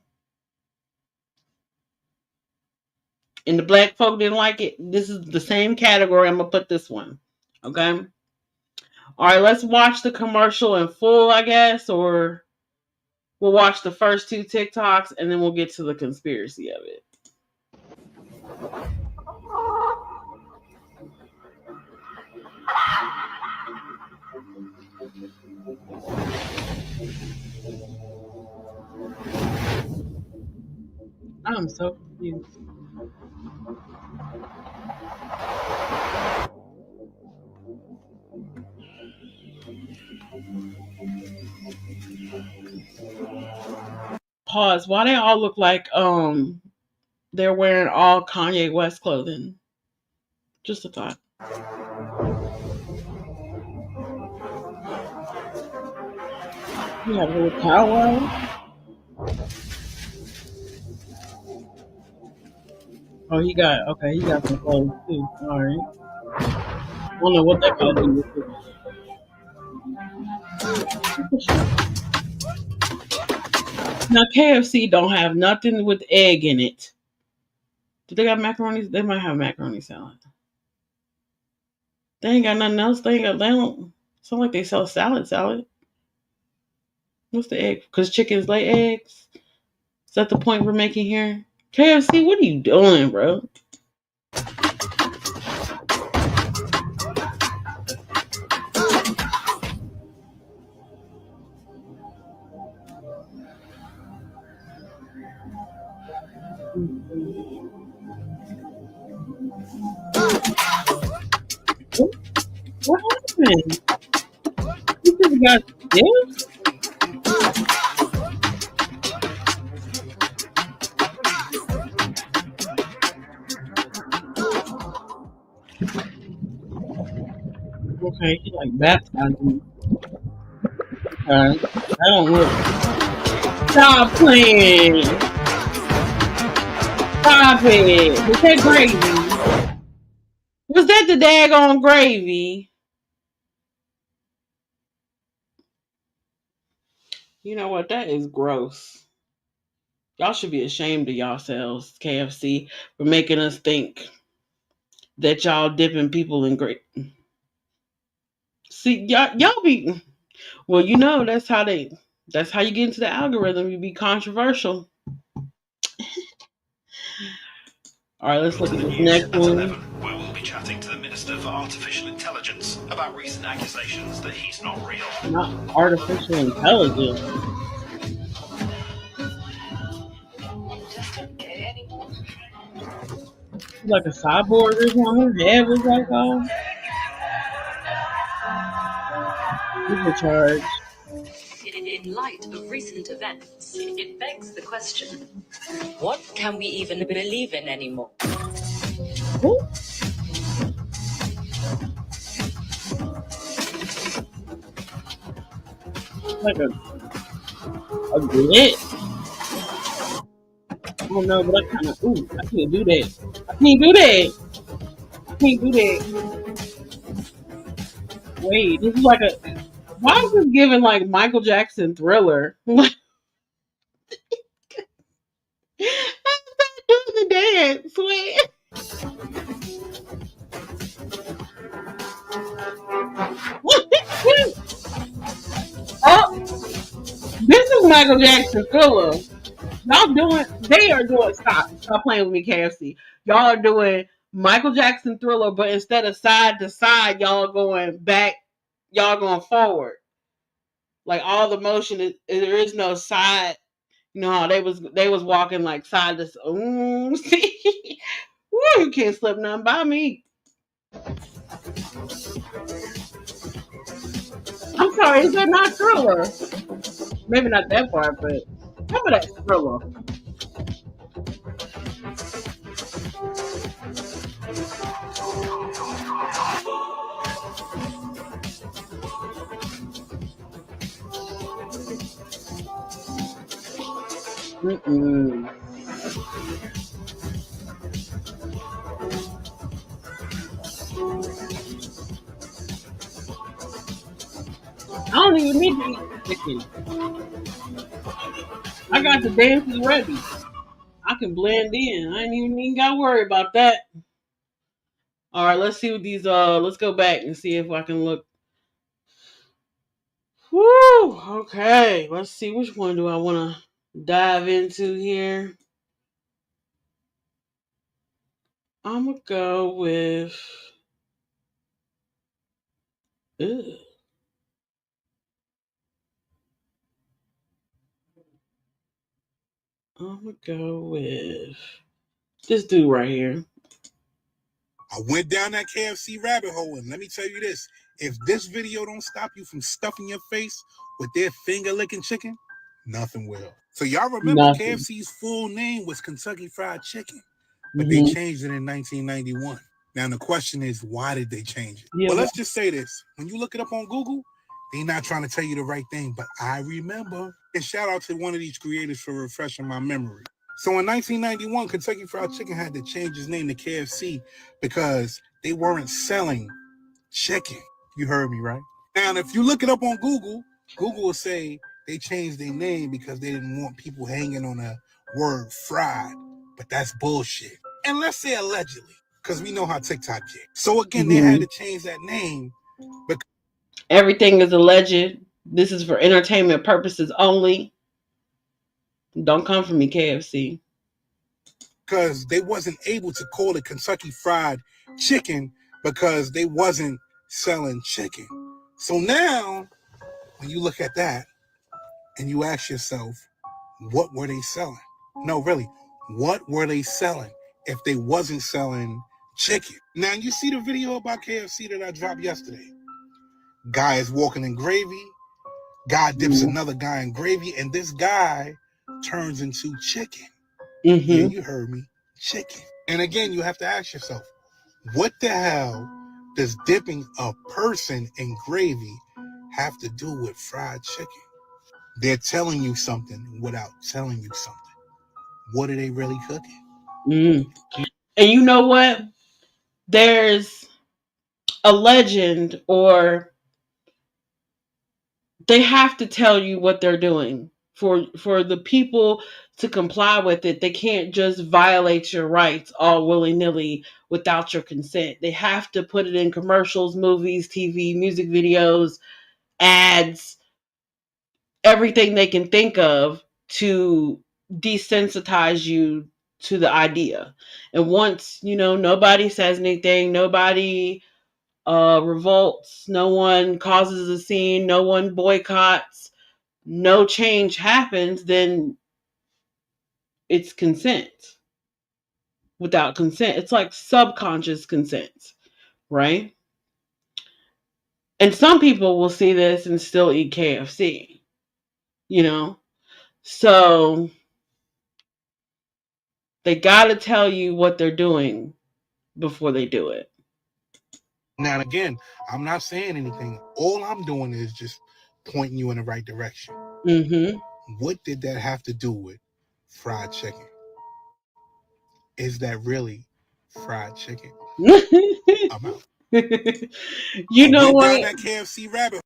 And the black folk didn't like it? This is the same category. I'm going to put this one. Okay? All right, let's watch the commercial in full, I guess, or we'll watch the first two TikToks and then we'll get to the conspiracy of it. I'm so confused. Pause. Why they all look like they're wearing all Kanye West clothing? Just a thought. You have a little powwow. Oh, he got some clothes too. All right. I don't know what that got to do with it. Now KFC don't have nothing with egg in it. Do they got macaroni? They might have macaroni salad. They ain't got nothing else. They don't sound like they sell salad. What's the egg? Because chickens lay eggs. Is that the point we're making here? KFC, what are you doing, bro? What happened? You just got this? Okay, he like baptized me. Okay, I don't look. Stop playing. Stop it. Was that gravy? Was that the daggone gravy? You know what? That is gross. Y'all should be ashamed of yourselves, KFC, for making us think that y'all dipping people in gravy. See, y'all be well. You know that's how you get into the algorithm. You be controversial. All right, let's look at this next one. 11, where we'll be chatting to the Minister for Artificial Intelligence about recent accusations that he's not real. Not artificial intelligence. Like a cyborg or something. Her head was like He's in charge. In light of recent events, it begs the question, what can we even believe in anymore? Ooh. Like a glitch. I don't know, but I can't do that. I can't do that. Wait, this is like why is this giving like Michael Jackson Thriller? I'm doing the dance. Wait. Oh, this is Michael Jackson Thriller. Stop playing with me, KFC. Y'all are doing Michael Jackson Thriller, but instead of side to side, y'all going back, y'all going forward. Like all the motion, there is no side. You know how they was walking like side to side. See, woo, you can't slip nothing by me. I'm sorry, is that not Thriller? Maybe not that part, but some of that Thriller. Mm-mm. I don't even need to eat chicken. I got the dances ready. I can blend in. I ain't even got to worry about that. All right, let's see what these. Let's go back and see if I can look. Woo. Okay, let's see which one do I want to dive into here. I'm gonna go with. Ugh. I'm gonna go with this dude right here. I went down that KFC rabbit hole, and let me tell you this: if this video don't stop you from stuffing your face with their finger licking chicken, nothing will. So y'all remember Nothing. KFC's full name was Kentucky Fried Chicken, but they Mhm. changed it in 1991. Now the question is, why did they change it? Yeah, Well, why? let's just say this: when you look it up on Google, they're not trying to tell you the right thing, but I remember. And shout out to one of these creators for refreshing my memory. So in 1991, Kentucky Fried Chicken had to change its name to KFC because they weren't selling chicken. You heard me, right? Now, if you look it up on Google, Google will say they changed their name because they didn't want people hanging on a word fried. But that's bullshit. And let's say allegedly, because we know how TikTok get. So again, they had to change that name. Everything is alleged. This is for entertainment purposes only. Don't come for me, KFC. Because they wasn't able to call it Kentucky Fried Chicken because they wasn't selling chicken. So now, when you look at that and you ask yourself, what were they selling? No, really, what were they selling if they wasn't selling chicken? Now, you see the video about KFC that I dropped yesterday. Guy is walking in gravy. Guy dips another guy in gravy, and this guy turns into chicken. Mm-hmm. Yeah, you heard me. Chicken. And again, you have to ask yourself, what the hell does dipping a person in gravy have to do with fried chicken? They're telling you something without telling you something. What are they really cooking? And you know what? There's a legend, or they have to tell you what they're doing for the people to comply with it. They can't just violate your rights all willy-nilly without your consent. They have to put it in commercials, movies, TV, music videos, ads, everything they can think of to desensitize you to the idea. And once, nobody says anything, nobody revolts, no one causes a scene, no one boycotts, no change happens, then it's consent. Without consent, it's like subconscious consent, right? And some people will see this and still eat KFC, So they got to tell you what they're doing before they do it. Now, again, I'm not saying anything. All I'm doing is just pointing you in the right direction. Mm-hmm. What did that have to do with fried chicken? Is that really fried chicken? I'm out. You know what? Down that KFC rabbit.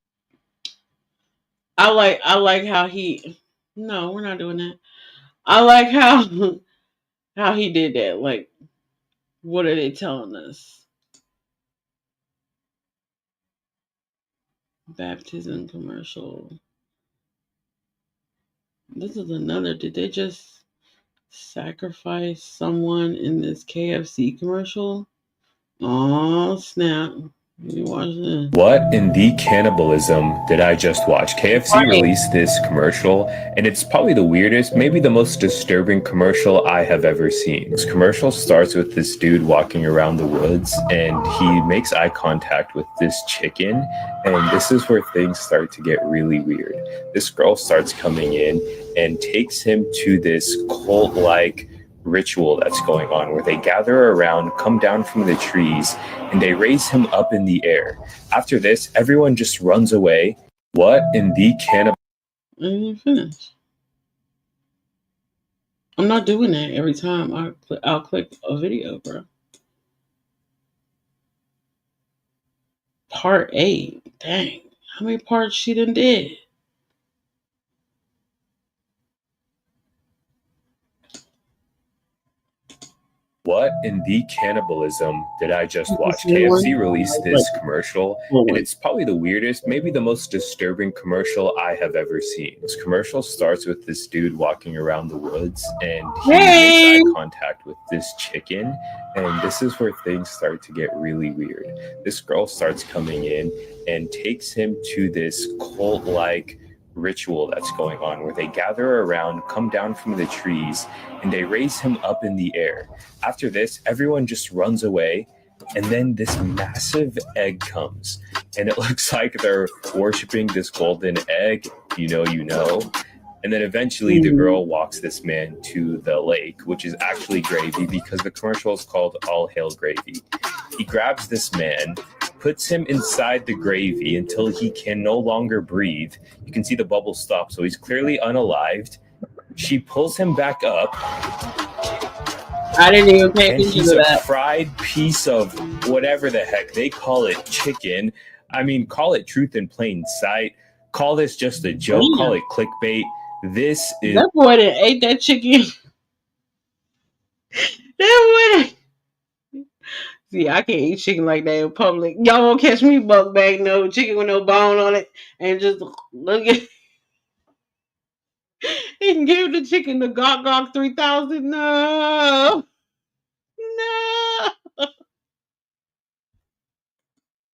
I like how he. No, we're not doing that. I like how he did that. Like, what are they telling us? Baptism commercial. This is another. Did they just sacrifice someone in this KFC commercial? Oh, snap. You watch this. What in the cannibalism did I just watch? KFC released this commercial, and it's probably the weirdest, maybe the most disturbing commercial I have ever seen. This commercial starts with this dude walking around the woods, and he makes eye contact with this chicken, and this is where things start to get really weird. This girl starts coming in and takes him to this cult-like ritual that's going on where they gather around, come down from the trees, and they raise him up in the air. After this, everyone just runs away. What in the cannibal? Finish. I'm not doing that every time I'll click a video, bro. Part 8. Dang. How many parts she done did? What in the cannibalism did I just watch? KFC released this commercial, and it's probably the weirdest, maybe the most disturbing commercial I have ever seen. This commercial starts with this dude walking around the woods, and he makes eye contact with this chicken, and this is where things start to get really weird. This girl starts coming in and takes him to this cult-like ritual that's going on where they gather around, come down from the trees, and they raise him up in the air. After this, everyone just runs away, and then this massive egg comes, and it looks like they're worshiping this golden egg, you know. And then eventually the girl walks this man to the lake, which is actually gravy because the commercial is called All Hail Gravy. He grabs this man, puts him inside the gravy until he can no longer breathe. You can see the bubbles stop, so he's clearly unalived. She pulls him back up. I didn't even pay attention he's to a that. fried piece of whatever the heck they call it, chicken. I mean, call it truth in plain sight. Call this just a joke. Damn. Call it clickbait. This is That boy that ate that chicken. That boy. See, I can't eat chicken like that in public. Y'all won't catch me mukbang no chicken with no bone on it and just look at. And give the chicken the Gok Gok 3000. No.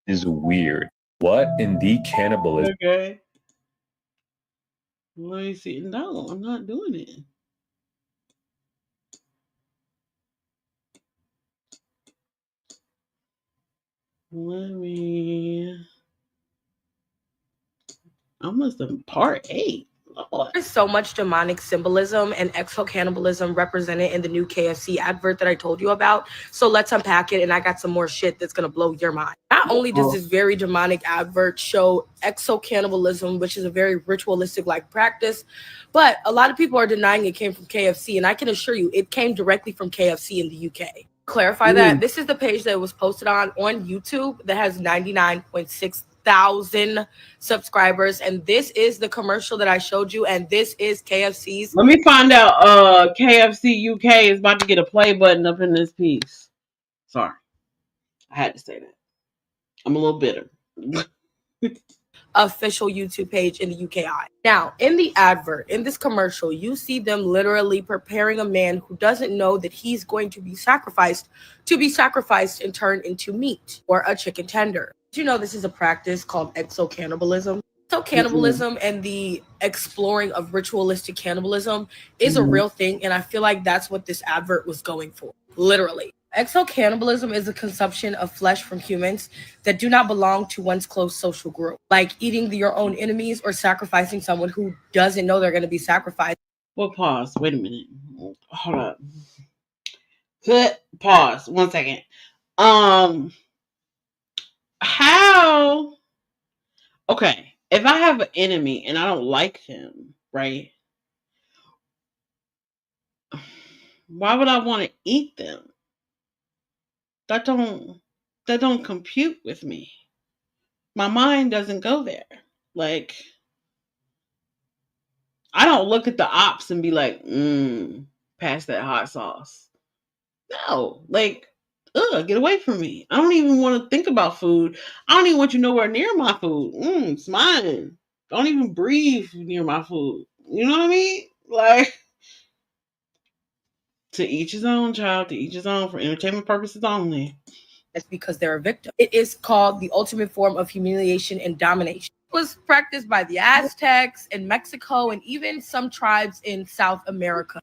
is weird. What in the cannibalism? Okay. Let me see. No, I'm not doing it. Let me. I must have part 8. Lord. There's so much demonic symbolism and exo-cannibalism represented in the new KFC advert that I told you about. So let's unpack it, and I got some more shit that's gonna blow your mind. Not only does this very demonic advert show exo-cannibalism, which is a very ritualistic-like practice, but a lot of people are denying it came from KFC, and I can assure you it came directly from KFC in the UK. Clarify that. This is the page that was posted on YouTube that has 99.6 thousand subscribers, and this is the commercial that I showed you, and this is KFC's. Let me find out. KFC UK is about to get a play button up in this piece. Sorry, I had to say that. I'm a little bitter. Official YouTube page in the UKI. Now, in the advert, in this commercial, you see them literally preparing a man who doesn't know that he's going to be sacrificed and turned into meat or a chicken tender. Did you know this is a practice called exo-cannibalism? Exo-cannibalism and the exploring of ritualistic cannibalism is a real thing, and I feel like that's what this advert was going for, literally. Exo-cannibalism is the consumption of flesh from humans that do not belong to one's close social group, like eating your own enemies or sacrificing someone who doesn't know they're going to be sacrificed. Well, pause. Wait a minute. Hold up. Good. Pause. 1 second. How? Okay. If I have an enemy and I don't like him, right? Why would I want to eat them? That don't compute with me. My mind doesn't go there. Like, I don't look at the ops and be like, pass that hot sauce. No, like, get away from me. I don't even want to think about food. I don't even want you nowhere near my food. It's mine. Don't even breathe near my food. You know what I mean? Like, to each his own, child. To each his own, for entertainment purposes only. because they're a victim. It is called the ultimate form of humiliation and domination. It was practiced by the Aztecs in Mexico and even some tribes in South America.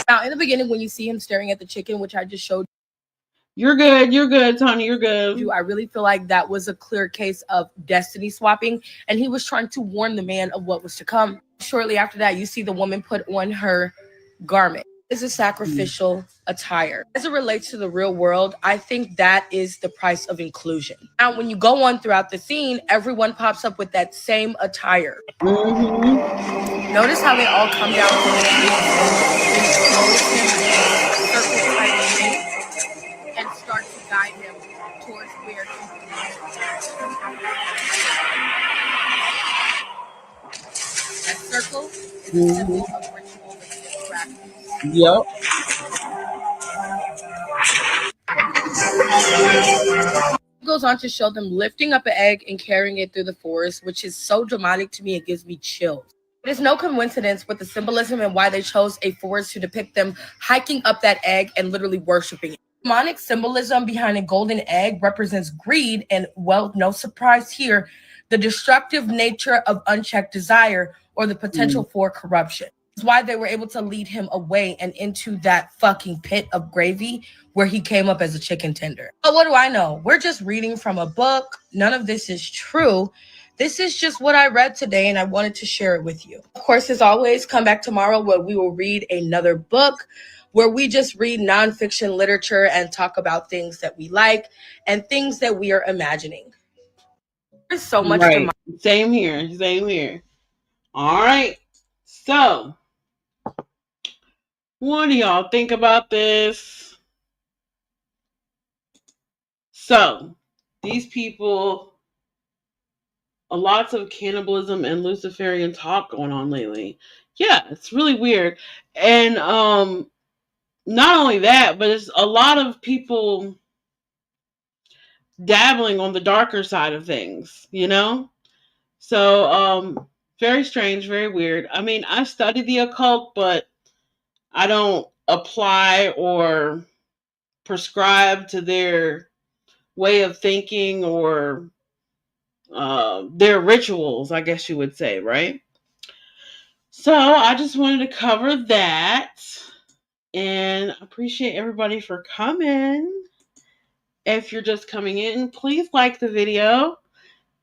Now, in the beginning, when you see him staring at the chicken, which I just showed You're good, Tony. You're good. you, I really feel like that was a clear case of destiny swapping, and he was trying to warn the man of what was to come. Shortly after that, you see the woman put on her garment. It's a sacrificial attire. As it relates to the real world, I think that is the price of inclusion. Now, when you go on throughout the scene, everyone pops up with that same attire. Notice how they all come down from the tree and start to guide him towards where that circle is a symbol of ritual and practice. Yep. Goes on to show them lifting up an egg and carrying it through the forest, which is so dramatic to me, it gives me chills. It is no coincidence with the symbolism and why they chose a forest to depict them hiking up that egg and literally worshiping it. Demonic symbolism behind a golden egg represents greed and, well, no surprise here, the destructive nature of unchecked desire or the potential for corruption. That's why they were able to lead him away and into that fucking pit of gravy where he came up as a chicken tender. But what do I know? We're just reading from a book. None of this is true. This is just what I read today, and I wanted to share it with you. Of course, as always, come back tomorrow where we will read another book, where we just read nonfiction literature and talk about things that we like and things that we are imagining. There's so much to Same here. All right. So, what do y'all think about this? So, these people, lots of cannibalism and Luciferian talk going on lately. Yeah, it's really weird. And not only that, but it's a lot of people dabbling on the darker side of things, you know? So, very strange, very weird. I mean, I studied the occult, but I don't apply or prescribe to their way of thinking or their rituals, I guess you would say, right? So I just wanted to cover that, and appreciate everybody for coming. If you're just coming in, please like the video.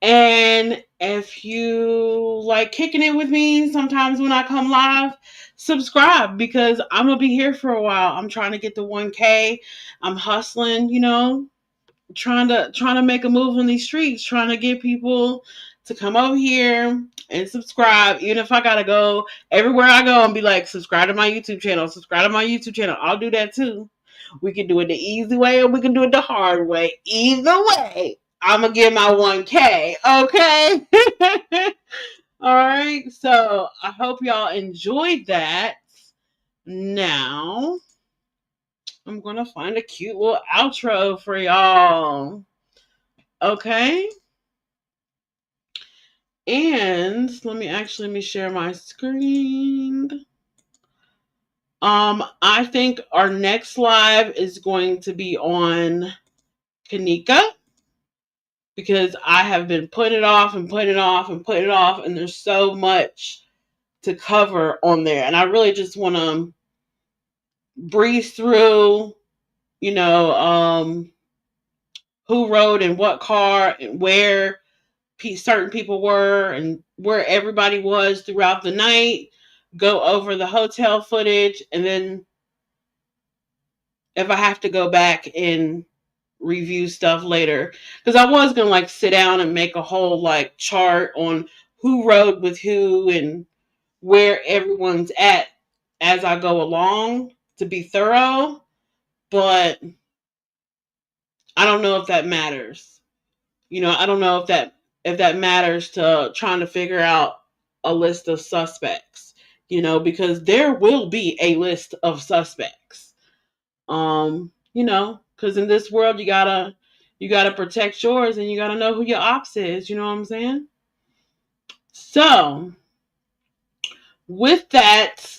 And if you like kicking it with me sometimes when I come live, subscribe, because I'm going to be here for a while. I'm trying to get to 1K. I'm hustling, you know, trying to make a move on these streets, trying to get people to come over here and subscribe. Even if I got to go everywhere I go and be like, subscribe to my YouTube channel, I'll do that too. We can do it the easy way or we can do it the hard way. Either way, I'm going to get my 1K, okay? All right, so I hope y'all enjoyed that. Now, I'm going to find a cute little outro for y'all. Okay? And let me share my screen. I think our next live is going to be on Kanika, because I have been putting it off, and there's so much to cover on there, and I really just want to breeze through, you know, who rode in what car and where certain people were and where everybody was throughout the night, go over the hotel footage, and then if I have to go back and review stuff later, because I was gonna like sit down and make a whole like chart on who rode with who and where everyone's at as I go along to be thorough, but I don't know if that matters. You know, I don't know if that matters to trying to figure out a list of suspects, you know, because there will be a list of suspects. You know, because in this world you gotta protect yours, and you gotta know who your ops is, you know what I'm saying? So with that